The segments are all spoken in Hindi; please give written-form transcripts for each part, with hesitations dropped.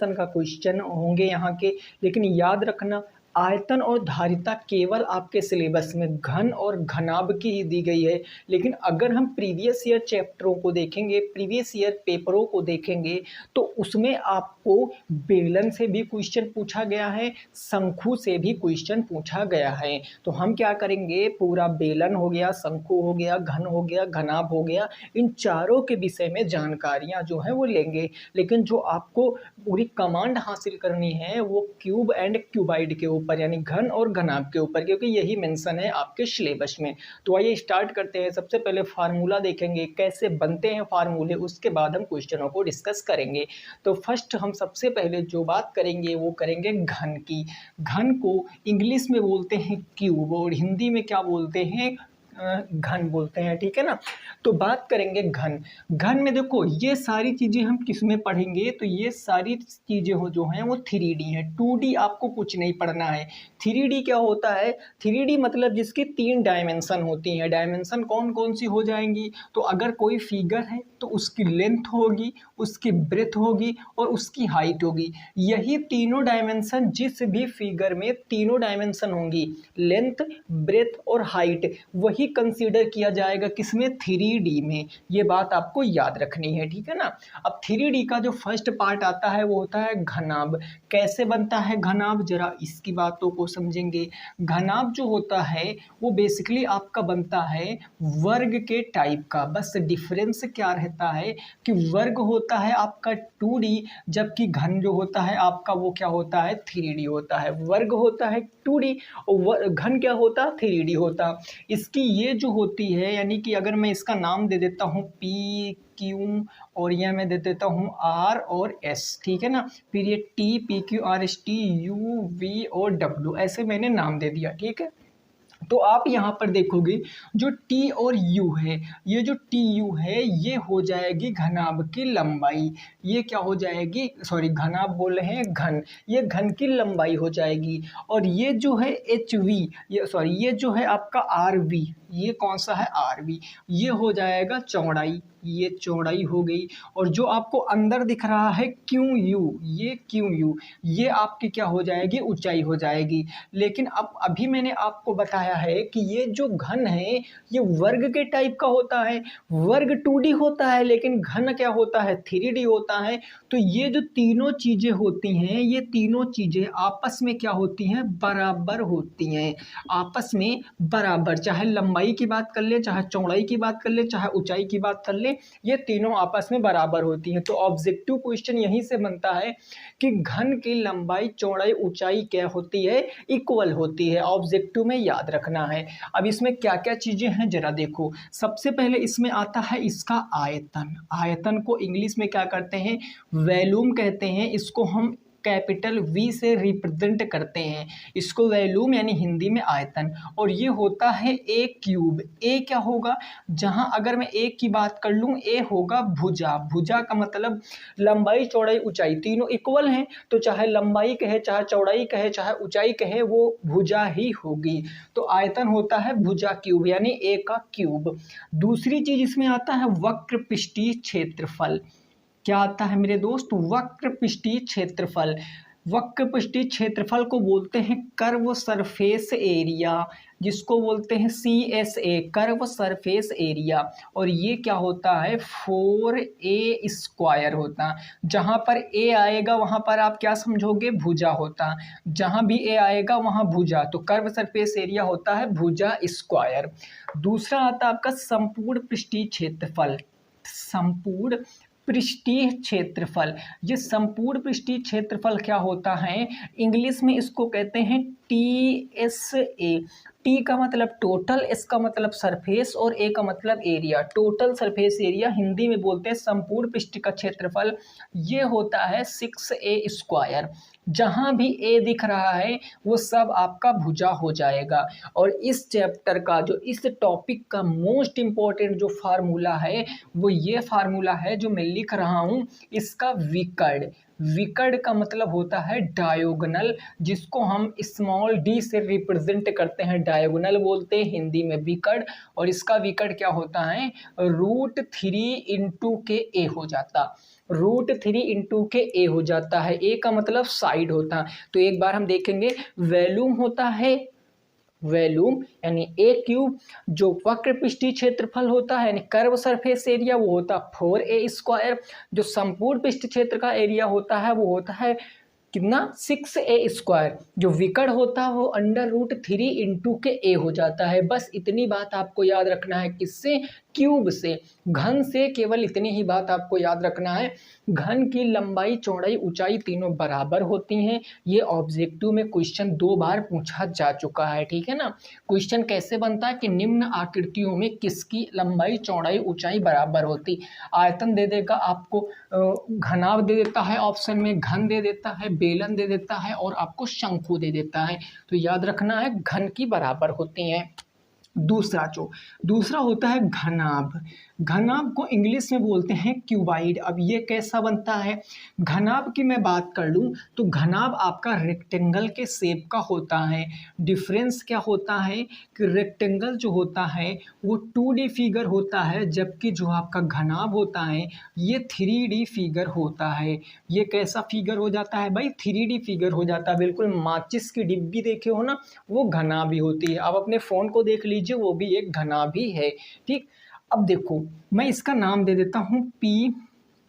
सेक्शन का क्वेश्चन होंगे यहाँ के। लेकिन याद रखना, आयतन और धारिता केवल आपके सिलेबस में घन और घनाभ की ही दी गई है। लेकिन अगर हम प्रीवियस ईयर चैप्टरों को देखेंगे, प्रीवियस ईयर पेपरों को देखेंगे, तो उसमें आपको बेलन से भी क्वेश्चन पूछा गया है, शंकु से भी क्वेश्चन पूछा गया है। तो हम क्या करेंगे, पूरा बेलन हो गया, शंकु हो गया, घन हो गया, घनाभ हो गया, इन चारों के विषय में जानकारियाँ जो है वो लेंगे। लेकिन जो आपको पूरी कमांड हासिल करनी है वो क्यूब एंड क्यूबाइड के ऊपर, यानी घन और घनाभ के ऊपर, क्योंकि यही मेंशन है आपके सिलेबस में। तो आइए स्टार्ट करते हैं। सबसे पहले फार्मूला देखेंगे, कैसे बनते हैं फार्मूले, उसके बाद हम क्वेश्चनों को डिस्कस करेंगे। तो फर्स्ट हम सबसे पहले जो बात करेंगे वो करेंगे घन की। घन को इंग्लिश में बोलते हैं क्यूब और हिंदी में क्या बोलते हैं, घन बोलते हैं, ठीक है ना। तो बात करेंगे घन। घन में देखो ये सारी चीज़ें हम किस में पढ़ेंगे, तो ये सारी चीज़ें हो जो हैं वो 3D है। 2D आपको कुछ नहीं पढ़ना है। 3D क्या होता है, 3D मतलब जिसकी 3 डायमेंशन होती हैं। डायमेंशन कौन कौन सी हो जाएंगी, तो अगर कोई फिगर है तो उसकी लेंथ होगी, उसकी ब्रेथ होगी और उसकी हाइट होगी। यही तीनों डायमेंशन जिस भी फिगर में तीनों डायमेंशन होंगी, लेंथ, ब्रेथ और हाइट, वही कंसीडर किया जाएगा किसमें, 3D में। ये बात आपको याद रखनी है, ठीक है ना। अब 3D का जो फर्स्ट पार्ट आता है वो होता है घनाभ। कैसे बनता है घनाभ, जरा इसकी बातों को समझेंगे। घनाभ जो होता है वो बेसिकली आपका बनता है वर्ग के टाइप का। बस डिफरेंस क्या रहता है कि वर्ग होता है आपका 2D, जबकि घन जो होता है आपका वो क्या होता है, 3D होता है। वर्ग होता है 2D और घन क्या होता है, 3D होता। इसकी ये जो होती है, यानी कि अगर मैं इसका नाम दे देता हूँ P Q और यह मैं दे देता हूँ R और S, ठीक है ना। फिर ये T P Q R S T U V और W, ऐसे मैंने नाम दे दिया, ठीक है। तो आप यहाँ पर देखोगे जो T और U है, ये जो TU है ये हो जाएगी घनाभ की लंबाई। ये क्या हो जाएगी, सॉरी घनाभ बोल रहे हैं घन, ये घन की लंबाई हो जाएगी। और ये जो है HV, ये सॉरी ये जो है आपका RV, ये कौन सा है, RV, ये हो जाएगा चौड़ाई, ये चौड़ाई हो गई। और जो आपको अंदर दिख रहा है QU, ये QU, ये आपकी क्या हो जाएगी, ऊंचाई हो जाएगी। लेकिन अब अभी मैंने आपको बताया है कि ये जो घन है ये वर्ग के टाइप का होता है। वर्ग 2D होता है लेकिन घन क्या होता है, 3D होता है। तो ये जो तीनों चीजें होती हैं, ये तीनों चीजें आपस में क्या होती हैं, बराबर होती हैं, आपस में बराबर। चाहे लंबाई की बात कर ले, चाहे चौड़ाई की बात कर ले, चाहे ऊंचाई की बात कर ले, ये तीनों आपस में बराबर होती हैं। तो ऑब्जेक्टिव क्वेश्चन यहीं से बनता है कि घन की लंबाई, चौड़ाई, ऊंचाई क्या होती है, इक्वल होती है। ऑब्जेक्टिव में याद रखना है। अब इसमें क्या क्या चीजें हैं जरा देखो। सबसे पहले इसमें आता है इसका आयतन। आयतन को इंग्लिश में क्या करते हैं, वॉल्यूम कहते हैं। इसको हम कैपिटल V से रिप्रेजेंट करते हैं, इसको वॉल्यूम यानी हिंदी में आयतन। और ये होता है A क्यूब। A क्या होगा, जहां अगर मैं A की बात कर लूँ, A होगा भुजा। भुजा का मतलब लंबाई, चौड़ाई, ऊंचाई तीनों इक्वल हैं, तो चाहे लंबाई कहे, चाहे चौड़ाई कहे, चाहे ऊंचाई कहे, वो भुजा ही होगी। तो आयतन होता है भुजा क्यूब यानी A का क्यूब। दूसरी चीज इसमें आता है वक्र पृष्ठीय क्षेत्रफल। क्या आता है मेरे दोस्त, वक्र पृष्ठीय क्षेत्रफल। वक्र पृष्ठीय क्षेत्रफल को बोलते हैं कर्व सरफेस एरिया, जिसको बोलते हैं CSA, कर्व सरफेस एरिया। और ये क्या होता है, 4A² होता। जहाँ पर A आएगा वहाँ पर आप क्या समझोगे, भुजा होता। जहाँ भी A आएगा वहाँ भुजा, तो कर्व सरफेस एरिया होता है भुजा स्क्वायर। दूसरा आता है आपका संपूर्ण पृष्ठीय क्षेत्रफल। संपूर्ण पृष्ठीय क्षेत्रफल, ये संपूर्ण पृष्ठीय क्षेत्रफल क्या होता है, इंग्लिश में इसको कहते हैं TSA। T का मतलब टोटल, S का मतलब सरफेस और A का मतलब area. Total surface area Hindi में बोलते हैं संपूर्ण पृष्ठ का क्षेत्रफल। ये होता है 6A²। जहाँ भी A दिख रहा है वो सब आपका भुजा हो जाएगा। और इस चैप्टर का जो, इस टॉपिक का मोस्ट इम्पॉर्टेंट जो फार्मूला है वो ये फार्मूला है जो मैं लिख रहा हूँ, इसका विकर्ण। विकर्ण का मतलब होता है डायोगनल, जिसको हम स्मॉल d से रिप्रेजेंट करते हैं, डायोगनल बोलते हैं हिंदी में विकर्ण। और इसका विकर्ण क्या होता है, √3 × K A हो जाता। √3 × ए हो जाता है। ए का मतलब साइड होता है। तो एक बार हम देखेंगे, वॉल्यूम होता है, वॉल्यूम यानी ए क्यूब, जो वक्र पृष्ठीय क्षेत्रफल होता है यानी कर्व सरफेस एरिया वो होता है 4a², जो संपूर्ण पृष्ठ क्षेत्र का एरिया होता है वो होता है कितना 6a², जो विकर्ण होता है वो √3 × ए हो जाता है। बस इतनी बात आपको याद रखना है, किससे, क्यूब से, घन से केवल इतनी ही बात आपको याद रखना है। घन की लंबाई चौड़ाई ऊंचाई तीनों बराबर होती हैं। ये ऑब्जेक्टिव में क्वेश्चन 2 बार पूछा जा चुका है, ठीक है ना। क्वेश्चन कैसे बनता है कि निम्न आकृतियों में किसकी लंबाई चौड़ाई ऊंचाई बराबर होती, आयतन दे देगा आपको, घनाभ दे देता है ऑप्शन में, घन दे देता है, बेलन दे देता है और आपको शंकु दे देता है। तो याद रखना है घन की बराबर होती हैं। दूसरा होता है घनाभ। घनाभ को इंग्लिश में बोलते हैं क्यूबाइड। अब ये कैसा बनता है, घनाभ की मैं बात कर लूँ तो घनाभ आपका रेक्टेंगल के शेप का होता है। डिफरेंस क्या होता है कि रेक्टेंगल जो होता है वो 2D फिगर होता है, जबकि जो आपका घनाभ होता है ये 3D फिगर होता है। ये कैसा फिगर हो जाता है भाई, 3D फिगर हो जाता है। बिल्कुल माचिस की डिब्बी देखे हो ना, वो घनाभ ही होती है। आप अपने फ़ोन को देख लीजिए, वो भी एक घनाभ ही है, ठीक। अब देखो मैं इसका नाम दे देता हूँ पी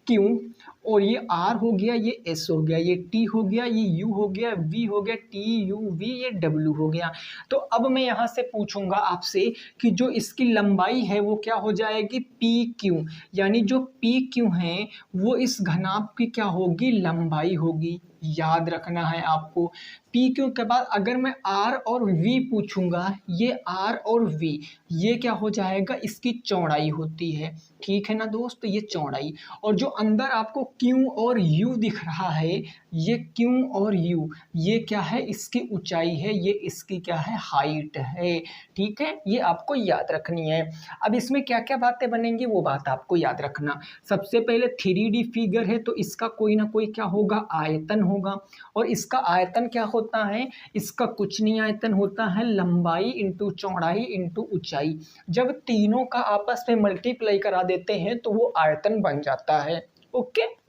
क्यू, और ये आर हो गया, ये एस हो गया, ये टी हो गया, ये यू हो गया, वी हो गया, टी यू वी, ये डब्ल्यू हो गया। तो अब मैं यहाँ से पूछूंगा आपसे कि जो इसकी लंबाई है वो क्या हो जाएगी, पी क्यू, यानी जो पी क्यू है वो इस घनाभ की क्या होगी, लंबाई होगी। याद रखना है आपको। पी क्यू के बाद अगर मैं आर और वी पूछूंगा, ये आर और वी ये क्या हो जाएगा, इसकी चौड़ाई होती है, ठीक है ना दोस्त, ये चौड़ाई। और जो अंदर आपको क्यू और यू दिख रहा है, ये क्यू और यू ये क्या है, इसकी ऊंचाई है, ये इसकी क्या है, हाइट है, ठीक है। ये आपको याद रखनी है। अब इसमें क्या क्या बातें बनेंगी वो बात आपको याद रखना। सबसे पहले 3D फिगर है तो इसका कोई ना कोई क्या होगा, आयतन होगा। और इसका आयतन क्या होता है, इसका कुछ नहीं आयतन होता है, लंबाई इंटू चौड़ाई इंटू ऊंचाई। जब तीनों का आपस में मल्टीप्लाई करा देते हैं तो वो आयतन बन जाता है, ओके।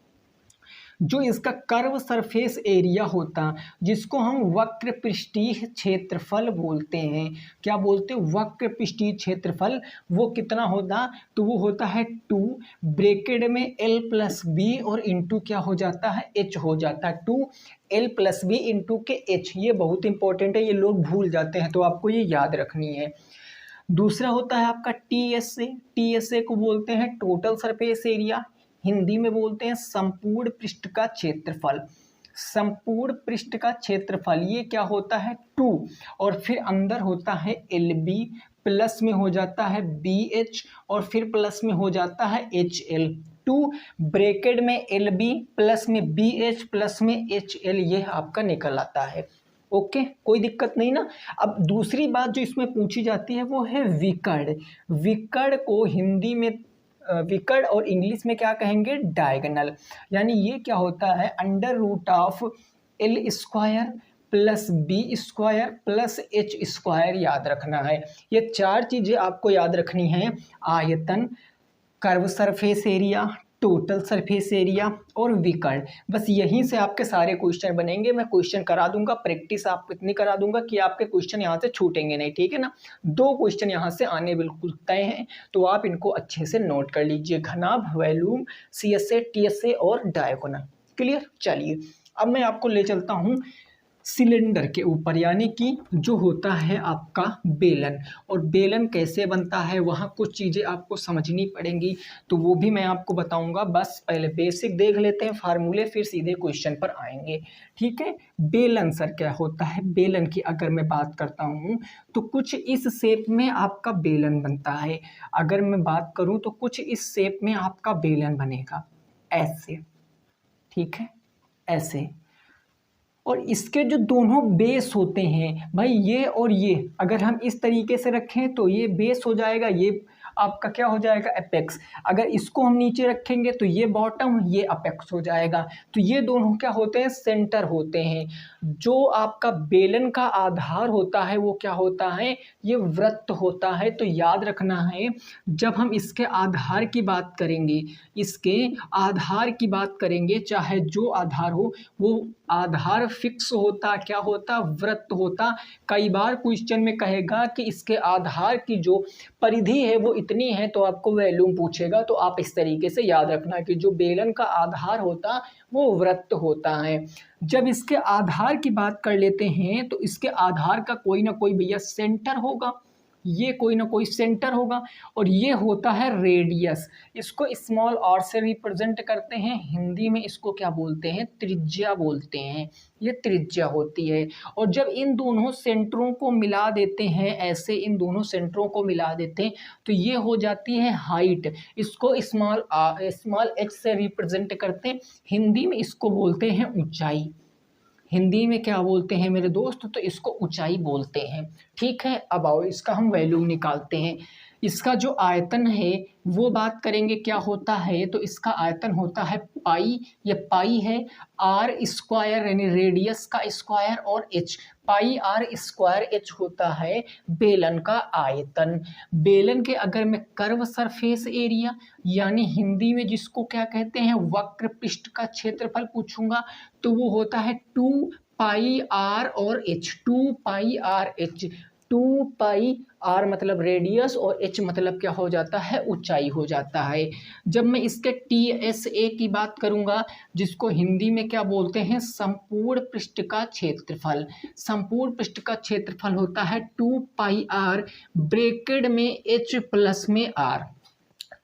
जो इसका कर्व सरफेस एरिया होता, जिसको हम वक्र पृष्ठीय क्षेत्रफल बोलते हैं, क्या बोलते हैं, वक्र पृष्ठीय क्षेत्रफल, वो कितना होता, तो वो होता है 2 ब्रैकेट में L + B और इंटू क्या हो जाता है, H हो जाता है, 2L + B इंटू के H। ये बहुत इंपॉर्टेंट है, ये लोग भूल जाते हैं, तो आपको ये याद रखनी है। दूसरा होता है आपका TSA। TSA को बोलते हैं टोटल सरफेस एरिया, हिंदी में बोलते हैं संपूर्ण पृष्ठ का क्षेत्रफल। संपूर्ण पृष्ठ का क्षेत्रफल ये क्या होता है 2, और फिर अंदर होता है LB, प्लस में हो जाता है BH और फिर प्लस में हो जाता है HL। 2 ब्रैकेट में LB प्लस में BH प्लस में HL, ये आपका निकल आता है, ओके। कोई दिक्कत नहीं ना। अब दूसरी बात जो इसमें पूछी जाती है वो है विकर्ण। विकर्ण को हिंदी में विकर्ण और इंग्लिश में क्या कहेंगे, डायगोनल। यानी ये क्या होता है, √L² plus B² plus H², याद रखना है। ये 4 चीज़ें आपको याद रखनी हैं, आयतन, curve surface area, total surface area और विकर्ण। बस यहीं से आपके सारे क्वेश्चन बनेंगे। मैं क्वेश्चन करा दूंगा, प्रैक्टिस आपको इतनी करा दूंगा कि आपके क्वेश्चन यहाँ से छूटेंगे नहीं, ठीक है ना। 2 क्वेश्चन यहाँ से आने बिल्कुल तय हैं, तो आप इनको अच्छे से नोट कर लीजिए, घनाभ, वॉल्यूम, CSA, TSA और डायगोनल। क्लियर। चलिए अब मैं आपको ले चलता हूँ सिलेंडर के ऊपर, यानी कि जो होता है आपका बेलन। और बेलन कैसे बनता है, वहाँ कुछ चीज़ें आपको समझनी पड़ेंगी, तो वो भी मैं आपको बताऊंगा। बस पहले बेसिक देख लेते हैं फार्मूले, फिर सीधे क्वेश्चन पर आएंगे, ठीक है। बेलन सर क्या होता है, बेलन की अगर मैं बात करता हूँ तो कुछ इस शेप में आपका बेलन बनता है। अगर मैं बात करूँ तो कुछ इस शेप में आपका बेलन बनेगा, ऐसे, ठीक है, ऐसे। और इसके जो दोनों बेस होते हैं भाई, ये और ये अगर हम इस तरीके से रखें तो ये बेस हो जाएगा, ये आपका क्या हो जाएगा, एपेक्स। अगर इसको हम नीचे रखेंगे तो ये बॉटम, ये अपेक्स हो जाएगा। तो ये दोनों क्या होते हैं, सेंटर होते हैं। जो आपका बेलन का आधार होता है वो क्या होता है, ये वृत्त होता है। तो याद रखना है, जब हम इसके आधार की बात करेंगे, इसके आधार की बात करेंगे, चाहे जो आधार हो, वो आधार फिक्स होता, क्या होता, वृत्त होता। कई बार क्वेश्चन में कहेगा कि इसके आधार की जो परिधि है वो इतनी है, तो आपको वॉल्यूम पूछेगा। तो आप इस तरीके से याद रखना कि जो बेलन का आधार होता वो वृत्त होता है। जब इसके आधार की बात कर लेते हैं तो इसके आधार का कोई ना कोई भैया सेंटर होगा, ये कोई ना कोई सेंटर होगा, और ये होता है रेडियस। इसको स्मॉल आर से रिप्रेजेंट करते हैं, हिंदी में इसको क्या बोलते हैं, त्रिज्या बोलते हैं। ये त्रिज्या होती है। और जब इन दोनों सेंटरों को मिला देते हैं, ऐसे इन दोनों सेंटरों को मिला देते हैं, तो ये हो जाती है हाइट। इसको स्मॉल एच से रिप्रेजेंट करते हैं, हिंदी में इसको बोलते हैं ऊंचाई। हिंदी में क्या बोलते हैं मेरे दोस्त, तो इसको ऊंचाई बोलते हैं। ठीक है, अब आओ इसका हम वैल्यूम निकालते हैं। इसका जो आयतन है वो बात करेंगे क्या होता है, तो इसका आयतन होता है पाई, ये पाई है, आर स्क्वायर यानी रेडियस का स्क्वायर, और H, pi are square H होता है बेलन का आयतन। बेलन के अगर मैं कर्व सरफेस एरिया यानी हिंदी में जिसको क्या कहते हैं, वक्र पृष्ठ का क्षेत्रफल पूछूंगा, तो वो होता है 2 पाई आर और H, 2 pi are H. 2 pi R मतलब रेडियस और एच मतलब क्या हो जाता है, ऊंचाई हो जाता है। जब मैं इसके टी एस ए की बात करूंगा, जिसको हिंदी में क्या बोलते हैं, संपूर्ण पृष्ठ का क्षेत्रफल। संपूर्ण पृष्ठ का क्षेत्रफल होता है 2 पाई आर ब्रैकेट में एच प्लस में आर।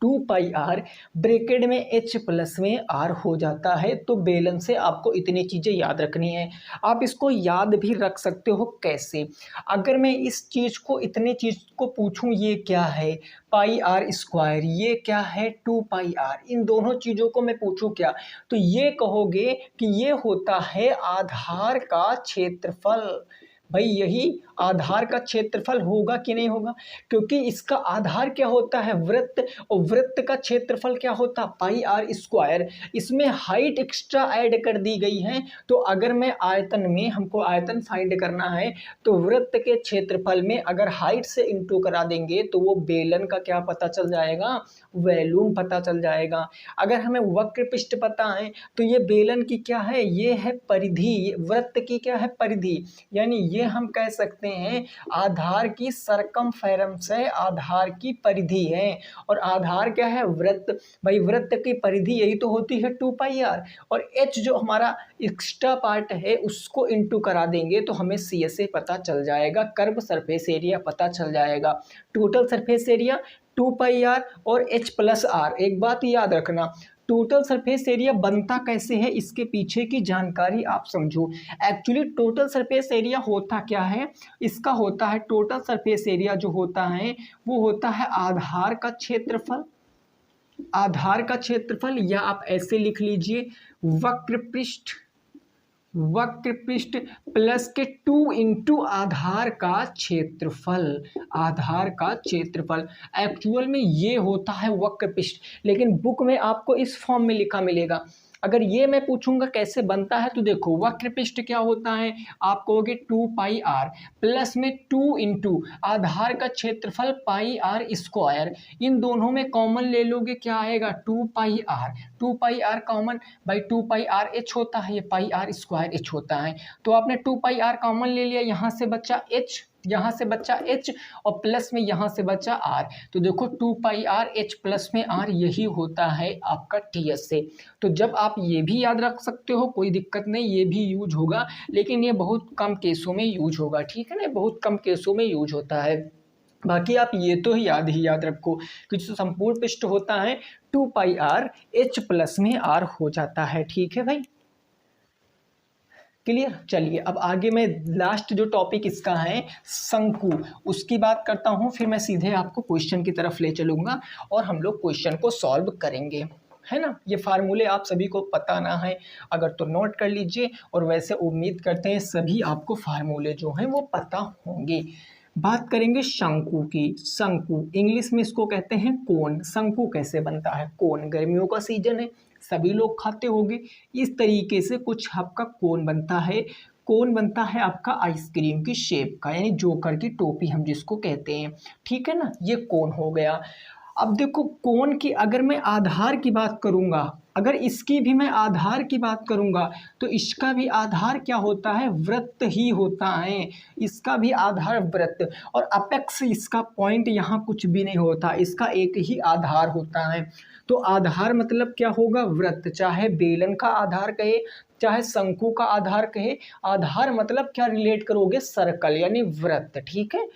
2 पाई आर ब्रैकेट में एच प्लस में आर हो जाता है। तो बेलन से आपको इतनी चीज़ें याद रखनी है। आप इसको याद भी रख सकते हो कैसे, अगर मैं इस चीज़ को, इतनी चीज़ को पूछूं, ये क्या है, पाई आर स्क्वायर, ये क्या है 2 पाई आर, इन दोनों चीज़ों को मैं पूछूं क्या, तो ये कहोगे कि ये होता है आधार का क्षेत्रफल। भाई यही आधार का क्षेत्रफल होगा कि नहीं होगा, क्योंकि इसका आधार क्या होता है, वृत्त, और वृत्त का क्षेत्रफल क्या होता, पाई आर स्क्वायर। इसमें हाइट एक्स्ट्रा ऐड कर दी गई है। तो अगर मैं आयतन में, हमको आयतन फाइंड करना है, तो वृत्त के क्षेत्रफल में अगर हाइट से इंटू करा देंगे तो वो बेलन का क्या पता चल जाएगा, वॉल्यूम पता चल जाएगा। अगर हमें वक्र पृष्ठ पता है तो ये बेलन की क्या है, ये है परिधि, वृत्त की क्या है, परिधि। यानी ये हम कह सकते हैं आधार की सरकमफेरेंस है, आधार की परिधि है। और आधार क्या है, वृत्त। भाई वृत्त की परिधि यही तो होती है 2 पाई आर, और एच जो हमारा एक्स्ट्रा पार्ट है उसको इंटू करा देंगे तो हमें सी एस ए पता चल जाएगा, कर्व सरफेस एरिया पता चल जाएगा। Total surface area 2 pi R और एच प्लस आर। एक बात याद रखना, टोटल सरफेस एरिया बनता कैसे है, इसके पीछे की जानकारी आप समझो। एक्चुअली टोटल सरफेस एरिया होता क्या है, इसका होता है, टोटल सरफेस एरिया जो होता है वो होता है आधार का क्षेत्रफल। आधार का क्षेत्रफल, या आप ऐसे लिख लीजिए वक्र पृष्ठ, वक्र पृष्ठ प्लस के 2 इंटू आधार का क्षेत्रफल। आधार का क्षेत्रफल एक्चुअल में ये होता है वक्र पृष्ठ, लेकिन बुक में आपको इस फॉर्म में लिखा मिलेगा। अगर ये मैं पूछूंगा कैसे बनता है, तो देखो वक्र पृष्ठ क्या होता है, आप कहोगे 2 पाई आर प्लस में 2 इंटू आधार का क्षेत्रफल पाई आर स्क्वायर। इन दोनों में कॉमन ले लोगे, क्या आएगा 2 pi r. 2 pi r common, by 2 pi are h होता है, ये पाई आर स्क्वायर एच होता है। तो आपने 2 पाई आर कॉमन ले लिया, यहाँ से बचा एच, यहाँ से बचा एच, और प्लस में यहाँ से बचा आर। तो देखो 2 पाई आर एच प्लस में आर, यही होता है आपका टी एस से। तो जब आप ये भी याद रख सकते हो, कोई दिक्कत नहीं, ये भी यूज होगा, लेकिन ये बहुत कम केसों में यूज होगा। ठीक है ना, बहुत कम केसों में यूज होता है। बाकी आप ये तो ही याद रखो कि जो संपूर्ण पृष्ठ होता है 2 पाई आर एच प्लस में आर हो जाता है। ठीक है भाई, क्लियर। चलिए अब आगे मैं लास्ट जो टॉपिक इसका है शंकु, उसकी बात करता हूँ, फिर मैं सीधे आपको क्वेश्चन की तरफ ले चलूँगा और हम लोग क्वेश्चन को सॉल्व करेंगे, है ना। ये फार्मूले आप सभी को पता ना है, अगर तो नोट कर लीजिए, और वैसे उम्मीद करते हैं सभी आपको फार्मूले जो हैं वो पता होंगे। बात करेंगे शंकु की। शंकु इंग्लिश में इसको कहते हैं कोन। शंकु कैसे बनता है? कोन, गर्मियों का सीजन है, सभी लोग खाते होंगे। इस तरीके से कुछ आपका कोन बनता है। कोन बनता है आपका आइसक्रीम की शेप का, यानी जोकर की टोपी हम जिसको कहते हैं। ठीक है ना, ये कोन हो गया। अब देखो कोन की अगर मैं आधार की बात करूंगा, अगर इसकी भी मैं आधार की बात करूंगा, तो इसका भी आधार क्या होता है? वृत्त ही होता है। इसका भी आधार वृत्त, और अपेक्स इसका पॉइंट यहाँ कुछ भी नहीं होता, इसका एक ही आधार होता है। तो आधार मतलब क्या होगा? वृत्त। चाहे बेलन का आधार कहे, चाहे शंकु का आधार कहे, आधार मतलब क्या रिलेट करोगे? सर्कल यानी वृत्त। ठीक है,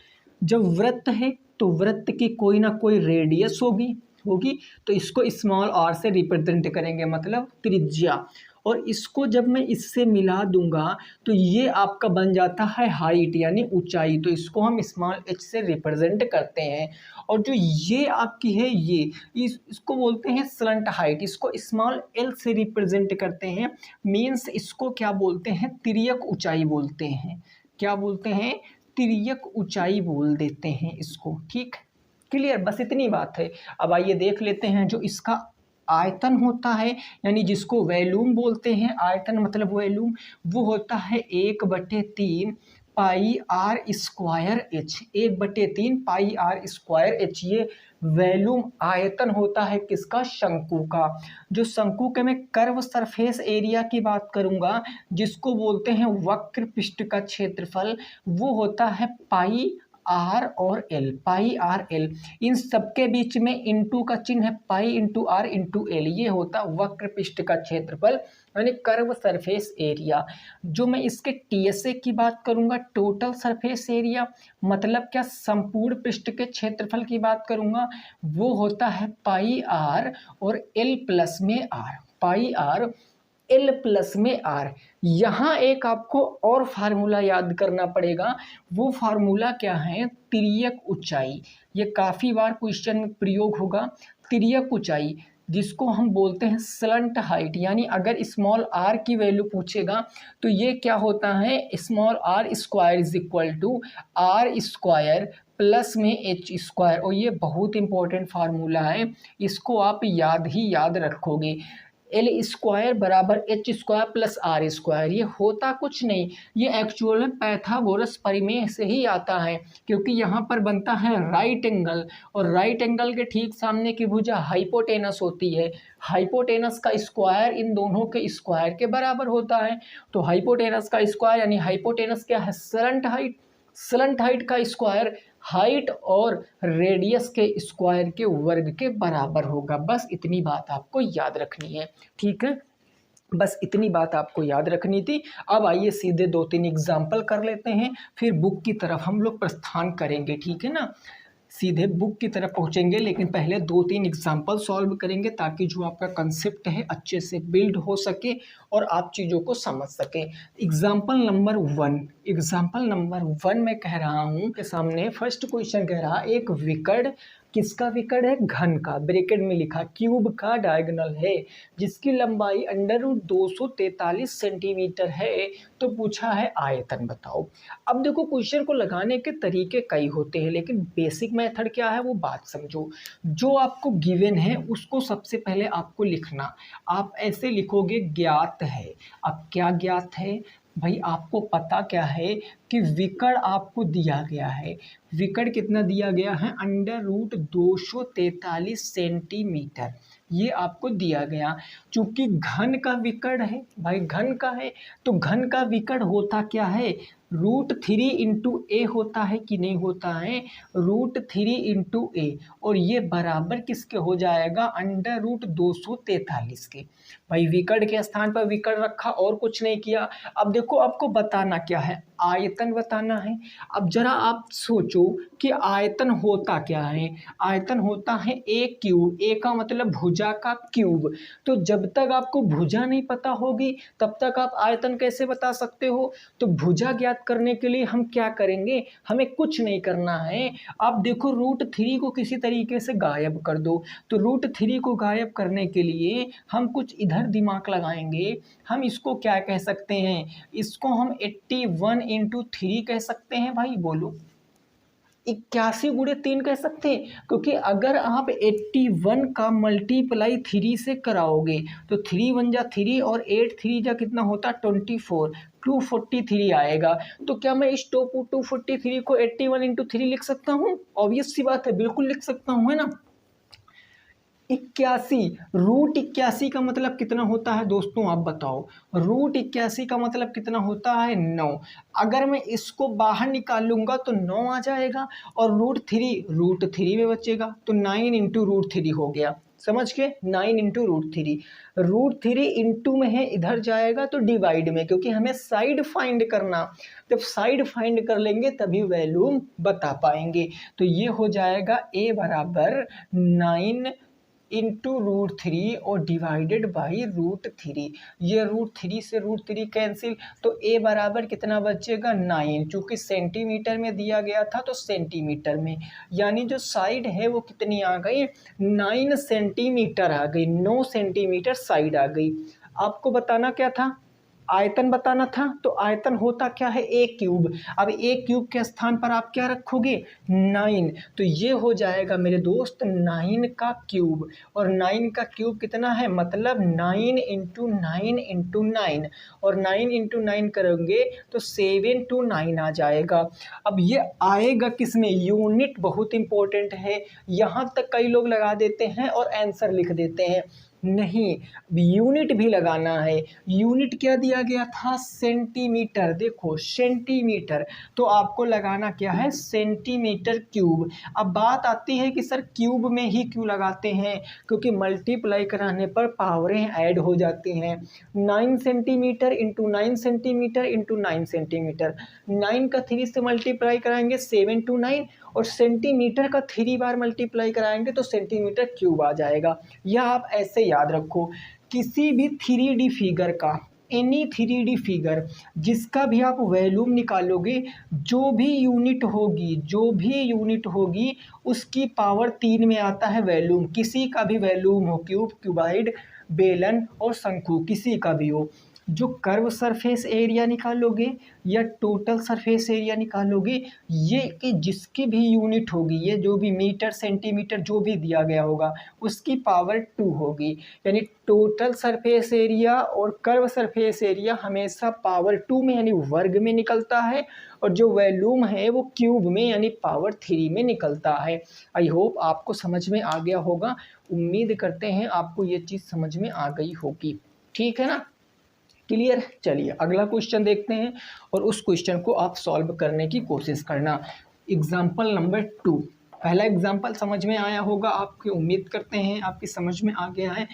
जब वृत्त है तो वृत्त की कोई ना कोई रेडियस होगी होगी तो इसको स्मॉल आर से रिप्रेजेंट करेंगे, मतलब त्रिज्या। और इसको जब मैं इससे मिला दूंगा तो ये आपका बन जाता है हाइट यानी ऊंचाई, तो इसको हम स्मॉल एच से रिप्रेजेंट करते हैं। और जो ये आपकी है ये इसको बोलते हैं स्लंट हाइट, इसको स्मॉल एल से रिप्रेजेंट करते हैं। मीन्स इसको क्या बोलते हैं? तिर्यक ऊंचाई बोलते हैं। क्या बोलते हैं? तिर्यक ऊंचाई बोल देते हैं इसको। ठीक, क्लियर, बस इतनी बात है। अब आइए देख लेते हैं जो इसका आयतन होता है, यानी जिसको वैल्यूम बोलते हैं। आयतन मतलब वैल्यूम, वो होता है 1/3 pi are square h. 1/3 pi are square h, ये वैल्यूम आयतन होता है किसका? शंकु का। जो शंकु के मैं कर्व सरफेस एरिया की बात करूंगा, जिसको बोलते हैं वक्र पृष्ठ का क्षेत्रफल, वो होता है पाई आर और एल। पाई आर एल, इन सबके बीच में इंटू का चिन्ह है, pi into R into L, ये होता वक्र पृष्ठ का क्षेत्रफल यानी कर्व सरफेस एरिया। जो मैं इसके टीएसए की बात करूंगा, टोटल सरफेस एरिया, मतलब क्या? संपूर्ण पृष्ठ के क्षेत्रफल की बात करूंगा, वो होता है पाई आर और एल प्लस में R. Pi R L plus में आर। यहाँ एक आपको और फार्मूला याद करना पड़ेगा। वो फार्मूला क्या है? तिर्यक ऊंचाई। ये काफ़ी बार क्वेश्चन में प्रयोग होगा। तिर्यक ऊंचाई जिसको हम बोलते हैं स्लंट हाइट, यानी अगर स्मॉल आर की वैल्यू पूछेगा तो ये क्या होता है? Small R square is equal to R square plus में एच स्क्वायर। और ये बहुत इंपॉर्टेंट फार्मूला है, इसको आप याद ही याद रखोगे। एल स्क्वायर बराबर H square plus R square. ये होता कुछ नहीं, ये एक्चुअल में पाइथागोरस प्रमेय से ही आता है, क्योंकि यहाँ पर बनता है राइट एंगल, और राइट एंगल के ठीक सामने की भुजा हाइपोटेनस होती है। हाइपोटेनस का स्क्वायर इन दोनों के स्क्वायर के बराबर होता है। तो हाइपोटेनस का स्क्वायर यानी हाइपोटेनस क्या है? Slant height. स्लंट हाइट का स्क्वायर हाइट और रेडियस के स्क्वायर के वर्ग के बराबर होगा। बस इतनी बात आपको याद रखनी है। ठीक है, बस इतनी बात आपको याद रखनी थी। अब आइए सीधे 2-3 एग्जाम्पल कर लेते हैं, फिर बुक की तरफ हम लोग प्रस्थान करेंगे। ठीक है ना, सीधे बुक की तरफ पहुंचेंगे, लेकिन पहले 2-3 एग्जाम्पल सॉल्व करेंगे ताकि जो आपका कंसेप्ट है अच्छे से बिल्ड हो सके और आप चीज़ों को समझ सकें। एग्जाम्पल नंबर 1 में कह रहा हूँ कि सामने फर्स्ट क्वेश्चन कह रहा, एक विकर्ण, किसका विकर्ण है? घन का, ब्रैकेट में लिखा क्यूब का डायगोनल है, जिसकी लंबाई √243 सेंटीमीटर है। तो पूछा है आयतन बताओ। अब देखो क्वेश्चन को लगाने के तरीके कई होते हैं, लेकिन बेसिक मेथड क्या है वो बात समझो। जो आपको गिवन है उसको सबसे पहले आपको लिखना। आप ऐसे लिखोगे ज्ञात है। अब क्या ज्ञात है भाई? आपको पता क्या है कि विकर्ण आपको दिया गया है। विकर्ण कितना दिया गया है? √243 सेंटीमीटर, ये आपको दिया गया। चूंकि घन का विकर्ण है भाई, घन का है, तो घन का विकर्ण होता क्या है? √3 इंटू ए होता है कि नहीं होता है? √3 इंटू ए, और ये बराबर किसके हो जाएगा? √243 के। भाई विकर्ण के स्थान पर विकर्ण रखा और कुछ नहीं किया। अब देखो आपको बताना क्या है? आयतन बताना है। अब जरा आप सोचो कि आयतन होता क्या है? आयतन होता है ए क्यूब। ए का मतलब भुजा का क्यूब। तो जब तक आपको भुजा नहीं पता होगी तब तक आप आयतन कैसे बता सकते हो? तो भुजा ज्ञात करने के लिए हम क्या करेंगे? हमें कुछ नहीं करना है। आप देखो √3 को किसी तरीके से गायब कर दो। तो √3 को गायब करने के लिए हम कुछ इधर दिमाग लगाएंगे। हम इसको क्या कह सकते हैं? इसको हम 81 इंटू 3 कह सकते हैं भाई, बोलो। 81 गुणे 3 कह सकते हैं, क्योंकि अगर आप 81 का मल्टीप्लाई 3 से कराओगे तो 3 1 जा 3 और 8 3 जा कितना होता 24, 243 आएगा। तो क्या मैं इस 243 को 81 इंटू 3 लिख सकता हूँ? ऑब्वियस सी बात है, बिल्कुल लिख सकता हूँ, है ना। 81 रूट 81 का मतलब कितना होता है दोस्तों, आप बताओ। रूट 81 का मतलब कितना होता है 9। अगर मैं इसको बाहर निकाल लूंगा तो 9 आ जाएगा, और रूट थ्री में बचेगा तो 9 इंटू रूट थ्री हो गया। समझ के 9 इंटू रूट थ्री इंटू में है, इधर जाएगा तो डिवाइड में, क्योंकि हमें साइड फाइंड करना। जब साइड फाइंड कर लेंगे तभी वैल्यू बता पाएंगे। तो ये हो जाएगा a बराबर 9 इंटू रूट 3 और डिवाइडेड बाई रूट 3। ये रूट 3 से रूट 3 कैंसिल, तो a बराबर कितना बचेगा 9, चूँकि सेंटीमीटर में दिया गया था तो सेंटीमीटर में, यानी जो साइड है वो कितनी आ गई 9 सेंटीमीटर आ गई, 9 सेंटीमीटर साइड आ गई। आपको बताना क्या था, आयतन बताना था। तो आयतन होता क्या है a क्यूब। अब a क्यूब के स्थान पर आप क्या रखोगे 9, तो ये हो जाएगा मेरे दोस्त 9 का क्यूब, और 9 का क्यूब कितना है मतलब 9 इंटू 9 इंटू 9, और 9 इंटू 9 करेंगे तो 7 to 9 आ जाएगा। अब ये आएगा किसमें, यूनिट बहुत इंपॉर्टेंट है। यहाँ तक कई लोग लगा देते हैं और आंसर लिख देते हैं, नहीं, यूनिट भी लगाना है। यूनिट क्या दिया गया था सेंटीमीटर, देखो सेंटीमीटर, तो आपको लगाना क्या है सेंटीमीटर क्यूब। अब बात आती है कि सर क्यूब में ही क्यों लगाते हैं, क्योंकि मल्टीप्लाई कराने पर पावरें ऐड हो जाती हैं। 9 centimetre into 9 centimetre into 9 centimetre, 9 का 3 से मल्टीप्लाई कराएंगे 7 to 9, और सेंटीमीटर का 3 बार मल्टीप्लाई कराएंगे तो सेंटीमीटर क्यूब आ जाएगा। यह आप ऐसे याद रखो, किसी भी 3D फिगर का, एनी 3D फिगर जिसका भी आप वैल्यूम निकालोगे, जो भी यूनिट होगी उसकी पावर 3 में आता है वैल्यूम। किसी का भी वैल्यूम हो, क्यूब, क्यूबाइड, बेलन और शंकु, किसी का भी हो, जो कर्व सरफेस एरिया निकालोगे या टोटल सरफेस एरिया निकालोगे, ये कि जिसकी भी यूनिट होगी, ये जो भी मीटर सेंटीमीटर जो भी दिया गया होगा उसकी पावर 2 होगी। यानी टोटल सरफेस एरिया और कर्व सरफेस एरिया हमेशा पावर 2 में यानी वर्ग में निकलता है, और जो वैल्यूम है वो क्यूब में यानी पावर 3 में निकलता है। आई होप आपको समझ में आ गया होगा, उम्मीद करते हैं आपको ये चीज़ समझ में आ गई होगी, ठीक है ना, क्लियर। चलिए अगला क्वेश्चन देखते हैं, और उस क्वेश्चन को आप सॉल्व करने की कोशिश करना। एग्जाम्पल नंबर 2, पहला एग्जाम्पल समझ में आया होगा आपकी, उम्मीद करते हैं आपकी समझ में आ गया है।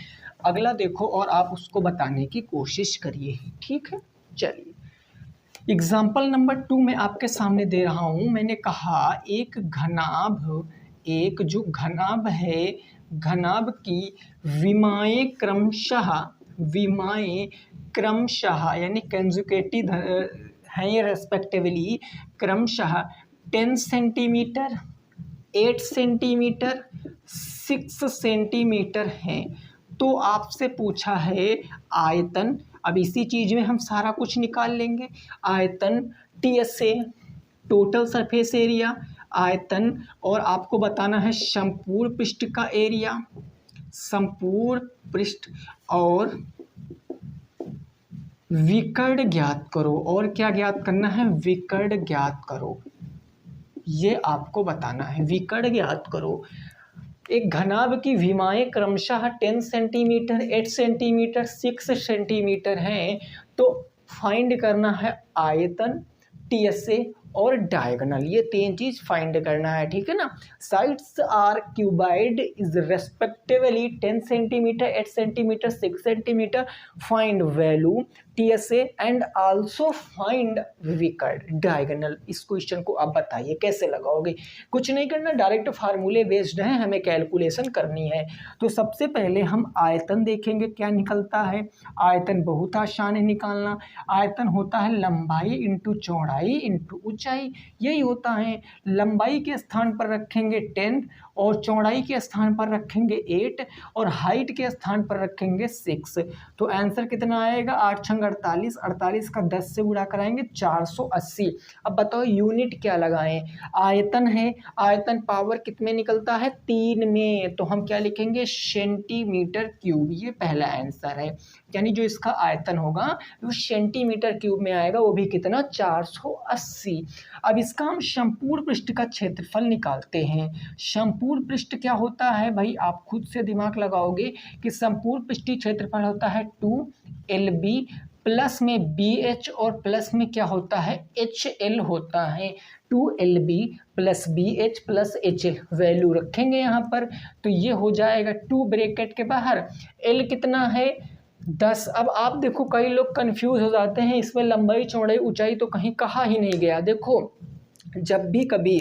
अगला देखो और आप उसको बताने की कोशिश करिए, ठीक है। चलिए एग्जाम्पल नंबर 2 मैं आपके सामने दे रहा हूँ। मैंने कहा एक जो घनाभ है, घनाभ की विमाएं क्रमशः यानी कंजुगेटिव हैं ये रेस्पेक्टिवली, क्रमशः 10 सेंटीमीटर, 8 सेंटीमीटर, 6 सेंटीमीटर हैं। तो आपसे पूछा है आयतन, अब इसी चीज़ में हम सारा कुछ निकाल लेंगे। आयतन TSA, टोटल सरफेस एरिया, आयतन, और आपको बताना है संपूर्ण पृष्ठ का एरिया, संपूर्ण पृष्ठ, और विकर्ण ज्ञात करो। और क्या ज्ञात करना है, विकर्ण ज्ञात करो, ये आपको बताना है, विकर्ण ज्ञात करो। एक घनाभ की विमाएं क्रमशः 10 सेंटीमीटर, 8 सेंटीमीटर, 6 सेंटीमीटर हैं, तो फाइंड करना है आयतन, TSA और डायगोनल, ये 3 चीज़ फाइंड करना है, ठीक है ना। Sides are cuboid is respectively 10 centimetre, 8 centimetre, 6 centimetre. Find value TSA and also find विकर्ण डायगोनल। इस क्वेश्चन को आप बताइए कैसे लगाओगे। कुछ नहीं करना, डायरेक्ट फार्मूले बेस्ड है, हमें कैलकुलेशन करनी है। तो सबसे पहले हम आयतन देखेंगे क्या निकलता है। आयतन बहुत आसान है निकालना। आयतन होता है लंबाई इंटू चौड़ाई इंटू ऊंचाई, यही होता है। लंबाई के स्थान पर रखेंगे 10 और चौड़ाई के स्थान पर रखेंगे 8 और हाइट के स्थान पर रखेंगे 6। तो आंसर कितना आएगा, 8 छंग 48, 48 का 10 से गुणा कराएंगे 480। अब बताओ यूनिट क्या लगाएं, आयतन है, आयतन पावर कितने निकलता है 3 में, तो हम क्या लिखेंगे सेंटीमीटर क्यूब, ये पहला आंसर है। यानी जो इसका आयतन होगा वो सेंटीमीटर क्यूब में आएगा, वो भी कितना 480। अब इसका हम संपूर्ण पृष्ठ का क्षेत्रफल निकालते हैं। संपूर्ण पृष्ठ क्या होता है भाई, आप खुद से दिमाग लगाओगे कि संपूर्ण पृष्ठीय क्षेत्रफल होता है 2LB प्लस में BH और प्लस में क्या होता है HL होता है। 2LB plus BH plus HL value रखेंगे यहाँ पर, तो ये हो जाएगा 2 ब्रैकेट के बाहर, L कितना है 10। अब आप देखो कई लोग कंफ्यूज हो जाते हैं, इसमें लंबाई चौड़ाई ऊंचाई तो कहीं कहा ही नहीं गया। देखो जब भी कभी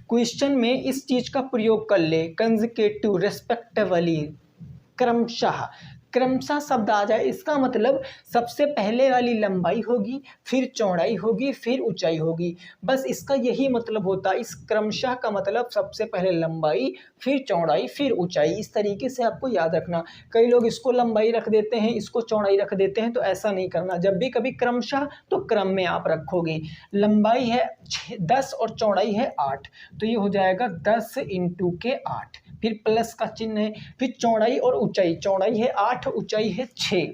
क्वेश्चन में इस चीज का प्रयोग कर ले, कंसेक्यूटिव, रेस्पेक्टिवली, क्रमशः, क्रमशः शब्द आ जाए, इसका मतलब सबसे पहले वाली लंबाई होगी, फिर चौड़ाई होगी, फिर ऊंचाई होगी। बस इसका यही मतलब होता है। इस क्रमशः का मतलब सबसे पहले लंबाई, फिर चौड़ाई, फिर ऊंचाई। इस तरीके से आपको याद रखना। कई लोग इसको लंबाई रख देते हैं, इसको चौड़ाई रख देते हैं, तो ऐसा नहीं करना। जब भी कभी क्रमशः तो क्रम में आप रखोगे। लंबाई है 10 और चौड़ाई है 8, तो ये हो जाएगा 10 इंटू के 8, फिर प्लस का चिन्ह है, फिर चौड़ाई और ऊंचाई, चौड़ाई है 8, ऊंचाई है 6,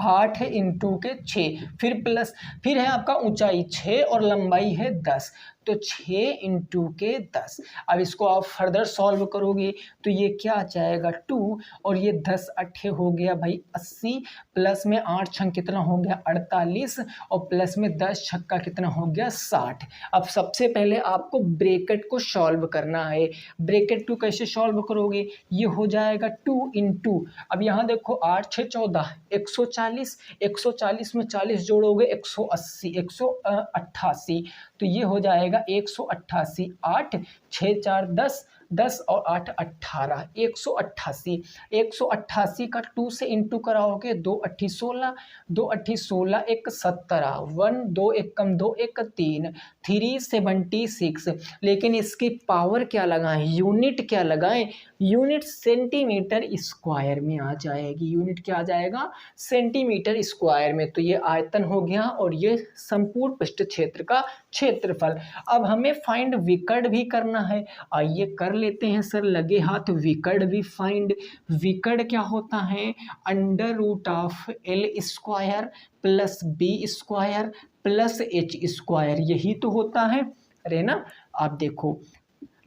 8 इंटू के 6, फिर प्लस, फिर है आपका ऊंचाई 6 और लंबाई है 10, तो 6 इंटू के 10। अब इसको आप फर्दर सॉल्व करोगे तो ये क्या आ जाएगा 2 और ये 10 अट्ठे हो गया भाई 80, प्लस में 8 छंग कितना हो गया 48 और प्लस में 10 छक्का कितना हो गया 60। अब सबसे पहले आपको ब्रैकेट को सॉल्व करना है। ब्रैकेट 2 कैसे सॉल्व करोगे, ये हो जाएगा 2 इंटू, अब यहाँ देखो 8 6 14 140, 140 में 40 जोड़ोगे 180, 188, तो ये हो जाएगा 188, 8 6 4 10, 10 और 8 18, 188। 188 का 2 से इंटू कराओगे 2 अट्ठी 16, 2 अट्ठी 16, 1 17, 1 2 1 कम 2 1 3, 376। लेकिन इसकी पावर क्या लगाएं, यूनिट क्या लगाएं, यूनिट सेंटीमीटर स्क्वायर में आ जाएगी। यूनिट क्या आ जाएगा सेंटीमीटर स्क्वायर में। तो ये आयतन हो गया और ये संपूर्ण पृष्ठ क्षेत्र का क्षेत्रफल। अब हमें फाइंड विकर्ण भी करना है, आइए कर लेते हैं सर लगे हाथ। विकर्ण भी फाइंड, विकर्ण क्या होता है under root of L square plus B square plus H square, यही तो होता है। अरे ना, आप देखो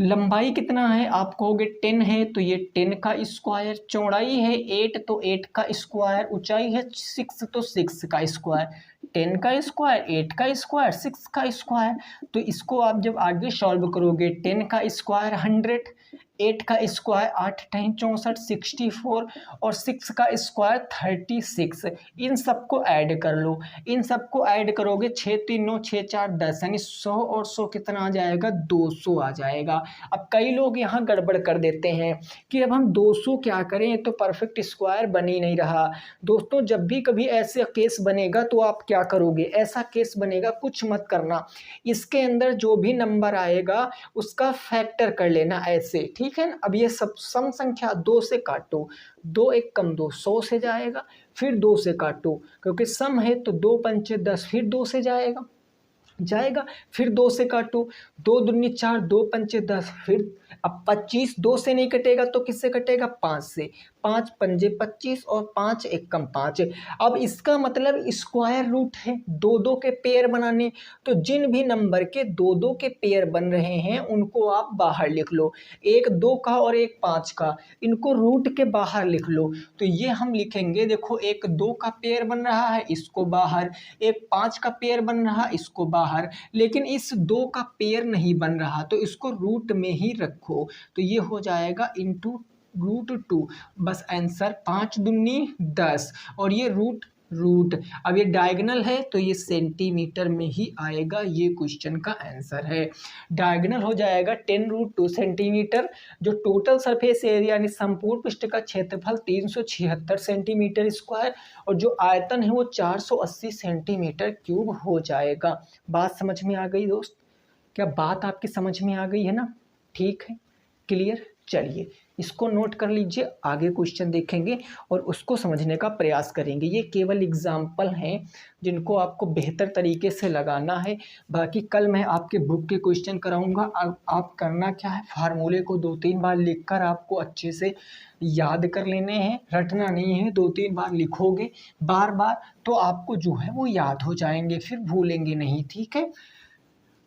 लंबाई कितना है, आप कहोगे 10 है तो ये 10 का स्क्वायर, चौड़ाई है 8 तो 8 का स्क्वायर, ऊंचाई है 6 तो 6 का स्क्वायर, 10 का स्क्वायर, 8 का स्क्वायर, 6 का स्क्वायर। तो इसको आप जब आगे सॉल्व करोगे 10 का स्क्वायर 100, 8 का स्क्वायर 8 टाइम 64 64 और 6 का स्क्वायर 36। इन सबको ऐड कर लो, इन सबको ऐड करोगे 6 3 9 6 4 10, यानी 100 और 100 कितना आ जाएगा 200 आ जाएगा। अब कई लोग यहाँ गड़बड़ कर देते हैं कि अब हम 200 क्या करें, तो परफेक्ट स्क्वायर बन ही नहीं रहा। दोस्तों जब भी कभी ऐसे केस बनेगा तो आप क्या करोगे, ऐसा केस बनेगा कुछ मत करना, इसके अंदर जो भी नंबर आएगा उसका फैक्टर कर लेना ऐसे, ठीक है ना। अब ये सब सम संख्या 2 से काटो, 2 1 कम 2 100 से जाएगा, फिर 2 से काटो क्योंकि सम है तो 2 पंचे 10, फिर 2 से जाएगा, फिर 2 से काटो, 2 दूनी 4, 2 पंचे 10, फिर अब 25 2 से नहीं कटेगा तो किससे कटेगा 5 से, 5 पंजे 25 और 5 1 कम 5। अब इसका मतलब स्क्वायर रूट है 2 2 के पेयर बनाने, तो जिन भी नंबर के 2 2 के पेयर बन रहे हैं उनको आप बाहर लिख लो, एक 2 का और एक 5 का, इनको रूट के बाहर लिख लो। तो ये हम लिखेंगे, देखो एक 2 का पेयर बन रहा है इसको बाहर, एक 5 का पेयर बन रहा इसको बाहर, लेकिन इस 2 का पेयर नहीं बन रहा तो इसको रूट में ही रखो। तो ये हो जाएगा इंटू √2, बस आंसर 5 दूनी 10 और ये रूट। अब ये डायगोनल है तो ये सेंटीमीटर में ही आएगा, ये क्वेश्चन का आंसर है। डायगोनल हो जाएगा 10√2 सेंटीमीटर। जो टोटल सरफेस एरिया यानी संपूर्ण पृष्ठ का क्षेत्रफल 376 सेंटीमीटर स्क्वायर और जो आयतन है वो 480 सेंटीमीटर क्यूब हो जाएगा। बात समझ में आ गई दोस्त, क्या बात आपकी समझ में आ गई है ना, ठीक है। क्लियर। चलिए इसको नोट कर लीजिए, आगे क्वेश्चन देखेंगे और उसको समझने का प्रयास करेंगे। ये केवल एग्जाम्पल हैं जिनको आपको बेहतर तरीके से लगाना है। बाकी कल मैं आपके बुक के क्वेश्चन कराऊंगा। अब आप करना क्या है, फार्मूले को 2-3 बार लिखकर आपको अच्छे से याद कर लेने हैं, रटना नहीं है। 2-3 बार लिखोगे बार बार तो आपको जो है वो याद हो जाएंगे, फिर भूलेंगे नहीं, ठीक है।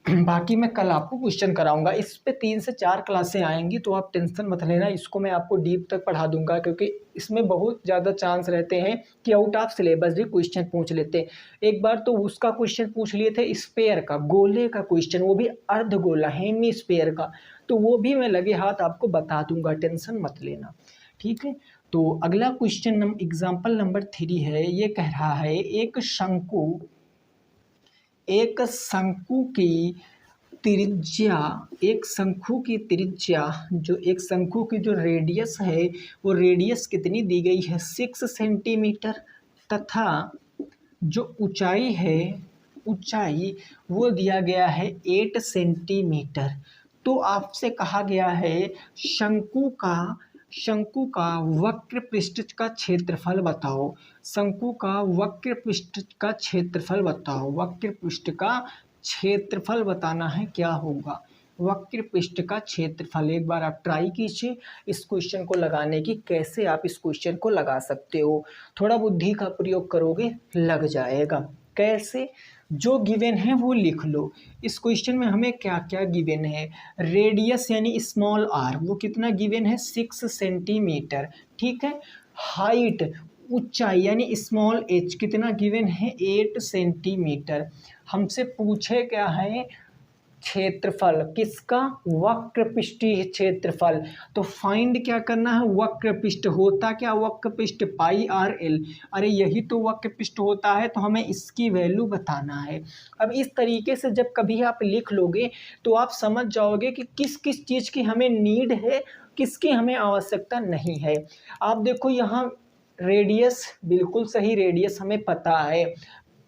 बाकी मैं कल आपको क्वेश्चन कराऊंगा। इस पे 3 से 4 क्लासें आएंगी तो आप टेंशन मत लेना, इसको मैं आपको डीप तक पढ़ा दूंगा, क्योंकि इसमें बहुत ज़्यादा चांस रहते हैं कि आउट ऑफ सिलेबस भी क्वेश्चन पूछ लेते हैं। एक बार तो उसका क्वेश्चन पूछ लिए थे स्पेयर का, गोले का क्वेश्चन, वो भी अर्ध गोला हेमी स्पेयर का, तो वो भी मैं लगे हाथ आपको बता दूंगा, टेंशन मत लेना, ठीक है। तो अगला क्वेश्चन एग्जाम्पल नंबर 3 है। ये कह रहा है एक शंकु की त्रिज्या, एक शंकु की जो रेडियस है वो रेडियस कितनी दी गई है 6 सेंटीमीटर, तथा जो ऊंचाई वो दिया गया है 8 सेंटीमीटर। तो आपसे कहा गया है शंकु का वक्र पृष्ठ का क्षेत्रफल बताओ। शंकु का वक्र पृष्ठ का क्षेत्रफल बताओ। वक्र पृष्ठ का क्षेत्रफल बताना है, क्या होगा वक्र पृष्ठ का क्षेत्रफल। एक बार आप ट्राई कीजिए इस क्वेश्चन को लगाने की, कैसे आप इस क्वेश्चन को लगा सकते हो। थोड़ा बुद्धि का प्रयोग करोगे लग जाएगा। कैसे, जो गिवन है वो लिख लो। इस क्वेश्चन में हमें क्या क्या गिवन है, रेडियस यानी स्मॉल आर वो कितना गिवन है 6 सेंटीमीटर, ठीक है। हाइट ऊंचाई यानी स्मॉल एच कितना गिवन है 8 सेंटीमीटर। हमसे पूछे क्या है क्षेत्रफल, किसका, वक्र पृष्ठीय क्षेत्रफल। तो फाइंड क्या करना है, वक्र पृष्ठ होता क्या, वक्र पृष्ठ पाई आर एल। अरे यही तो वक्र पृष्ठ होता है, तो हमें इसकी वैल्यू बताना है। अब इस तरीके से जब कभी आप लिख लोगे तो आप समझ जाओगे कि किस किस चीज़ की हमें नीड है, किसकी हमें आवश्यकता नहीं है। आप देखो यहाँ रेडियस, बिल्कुल सही, रेडियस हमें पता है।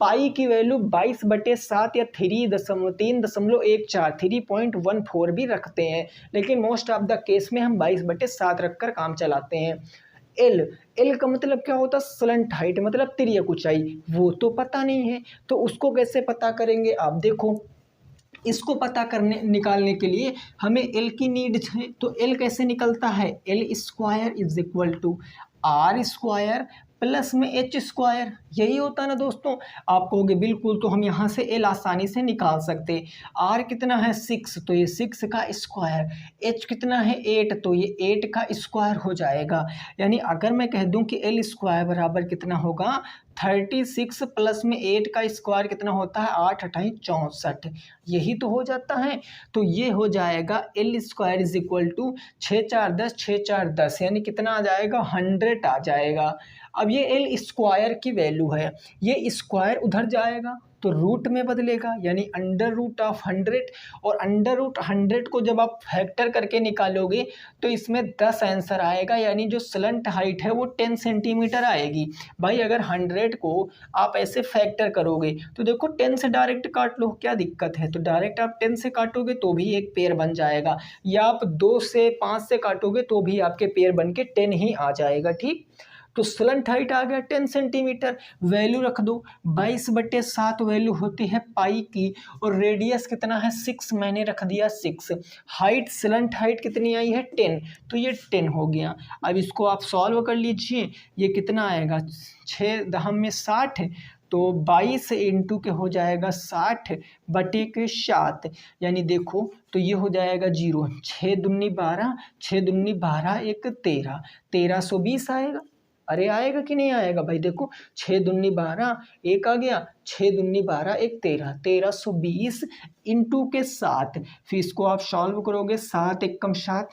पाई की वैल्यू 22/7 या 3.14 3.14 भी रखते हैं, लेकिन मोस्ट ऑफ द केस में हम 22/7 रखकर काम चलाते हैं। एल का मतलब क्या होता है, स्लंट हाइट मतलब तिर्यक ऊंचाई, वो तो पता नहीं है, तो उसको कैसे पता करेंगे। आप देखो इसको निकालने के लिए हमें एल की नीड है, तो एल कैसे निकलता है, L square is equal to R square plus में एच स्क्वायर, यही होता है ना दोस्तों। आप कहोगे बिल्कुल, तो हम यहाँ से एल आसानी से निकाल सकते। आर कितना है 6, तो ये 6 का स्क्वायर, एच कितना है 8, तो ये 8 का स्क्वायर हो जाएगा। यानी अगर मैं कह दूं कि एल स्क्वायर बराबर कितना होगा 36 प्लस में 8 का स्क्वायर कितना होता है 8 8 64, यही तो हो जाता है। तो ये हो जाएगा L square is equal to 6 4 10 6 4 10, यानी कितना आ जाएगा 100 आ जाएगा। अब ये एल स्क्वायर की वैल्यू है, ये स्क्वायर उधर जाएगा तो रूट में बदलेगा, यानी अंडर रूट ऑफ 100, और अंडर रूट 100 को जब आप फैक्टर करके निकालोगे तो इसमें 10 आंसर आएगा, यानी जो स्लंट हाइट है वो 10 सेंटीमीटर आएगी। भाई अगर 100 को आप ऐसे फैक्टर करोगे तो देखो 10 से डायरेक्ट काट लो, क्या दिक्कत है, तो डायरेक्ट आप 10 से काटोगे तो भी एक पेयर बन जाएगा, या आप 2 से 5 से काटोगे तो भी आपके पेयर बन के 10 ही आ जाएगा, ठीक। तो स्लंट हाइट आ गया 10 सेंटीमीटर, वैल्यू रख दो 22/7 वैल्यू होती है पाई की, और रेडियस कितना है 6, मैंने रख दिया 6। हाइट स्लंट हाइट कितनी आई है 10, तो ये 10 हो गया। अब इसको आप सॉल्व कर लीजिए, ये कितना आएगा 6 दहम में 60, तो 22 इंटू के हो जाएगा 60/7, यानी देखो तो ये हो जाएगा 0, 6 दूनी 12, 6 दूनी 12 एक 13, 1320 आएगा। अरे आएगा कि नहीं आएगा भाई, देखो 6 दूनी 12 एक आ गया, 6 दूनी 12 एक 13, 1320 इंटू के 7, फिर इसको आप सॉल्व करोगे 7 एकम 7,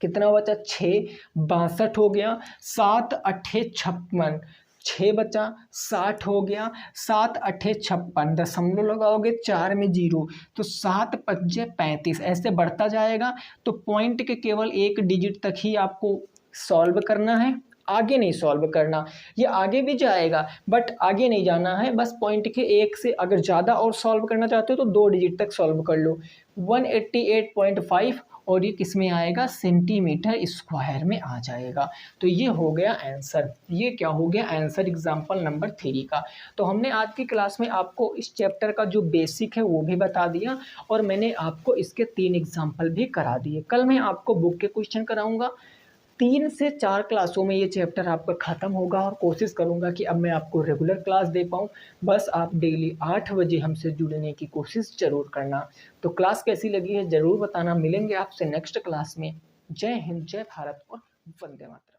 कितना बचा 6 62 हो गया, 7 8 56, 6 बचा 60 हो गया, 7 8 56, दशमलव लगाओगे 4 में 0, तो 7 5 35, ऐसे बढ़ता जाएगा। तो पॉइंट के केवल एक डिजिट तक ही आपको सॉल्व करना है, आगे नहीं सॉल्व करना। ये आगे भी जाएगा बट आगे नहीं जाना है, बस पॉइंट के एक से अगर ज़्यादा और सॉल्व करना चाहते हो तो 2 डिजिट तक सॉल्व कर लो। 188.5 और ये किस में आएगा, सेंटीमीटर स्क्वायर में आ जाएगा। तो ये हो गया आंसर, ये क्या हो गया आंसर एग्जाम्पल नंबर 3 का। तो हमने आज की क्लास में आपको इस चैप्टर का जो बेसिक है वो भी बता दिया और मैंने आपको इसके 3 एग्जाम्पल भी करा दिए। कल मैं आपको बुक के क्वेश्चन कराऊंगा। 3 से 4 क्लासों में ये चैप्टर आपका ख़त्म होगा और कोशिश करूँगा कि अब मैं आपको रेगुलर क्लास दे पाऊँ। बस आप डेली 8 बजे हमसे जुड़ने की कोशिश ज़रूर करना। तो क्लास कैसी लगी है ज़रूर बताना। मिलेंगे आपसे नेक्स्ट क्लास में। जय हिंद, जय भारत और वंदे मातरम।